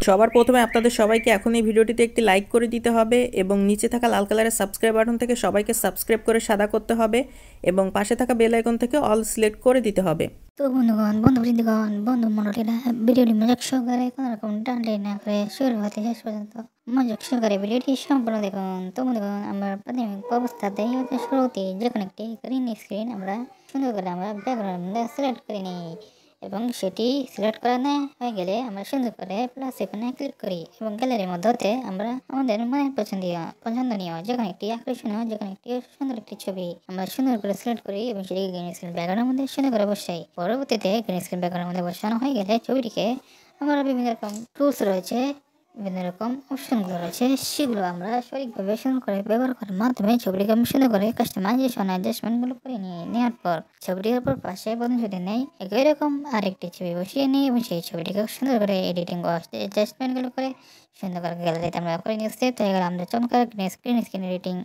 সবার প্রথমে আপনাদের সবাইকে এখন এই ভিডিওটিতে একটি লাইক করে দিতে হবে এবং নিচে থাকা লাল কালারের সাবস্ক্রাইব বাটন থেকে সবাইকে সাবস্ক্রাইব করে সাদা করতে হবে এবং পাশে থাকা বেল আইকন থেকে অল সিলেক্ট করে দিতে হবে। তো বন্ধু মণ্ডলীরা ভিডিওটি মনোযোগ সহকারে কোনো রকম টানটাই না করে শুরু হতে শেষ পর্যন্ত মনোযোগ সহকারে ভিডিওটি সম্পূর্ণ দেখুন। তো বন্ধুগণ, আমরা প্রাথমিক অবস্থাতেই শুরুতেই যে কোনো একটি গ্রিন স্ক্রিন আমরা সুন্দর করে আমরা ব্যাকগ্রাউন্ড সিলেক্ট করে নিই এবং সেটি সিলেক্ট করা হয়ে গেলে আমরা সুন্দর করে প্লাস এখানে ক্লিক করি এবং গ্যালারির মধ্যে আমরা আমাদের মনের পছন্দনীয় যে কোনো একটি আকর্ষণীয় যে কোনো একটি সুন্দর একটি ছবি আমরা সুন্দর করে সিলেক্ট করি এবং সেটিকে গ্রিন স্ক্রিন ব্যাকগ্রাউন্ডের মধ্যে সুন্দর করে বসাই। পরবর্তীতে গ্রিন স্ক্রিন ব্যাকগ্রাউন্ডের মধ্যে বসানো হয়ে গেলে ছবিটিকে আমরা বিভিন্ন রকম টুলস রয়েছে, বিভিন্ন রকম অপশনগুলো রয়েছে, সেগুলো আমরা সঠিকভাবে সুন্দর করে ব্যবহার করার মাধ্যমে ছবিটিকে আমি সুন্দর করে কাস্টমাইজেশন অ্যাডজাস্টমেন্টগুলো করে নেওয়ার পর ছবিটির উপর পাশে বন্ধ যদি নেই একই রকম আরেকটি ছবি বসিয়ে নিই এবং সেই ছবিটিকে সুন্দর করে এডিটিং অ্যাডজাস্টমেন্টগুলো করে সুন্দর করে গ্যালারিতে আমরা করে নিয়ে সেভ হয়ে গেলে আমাদের চমৎকার স্ক্রিন এডিটিং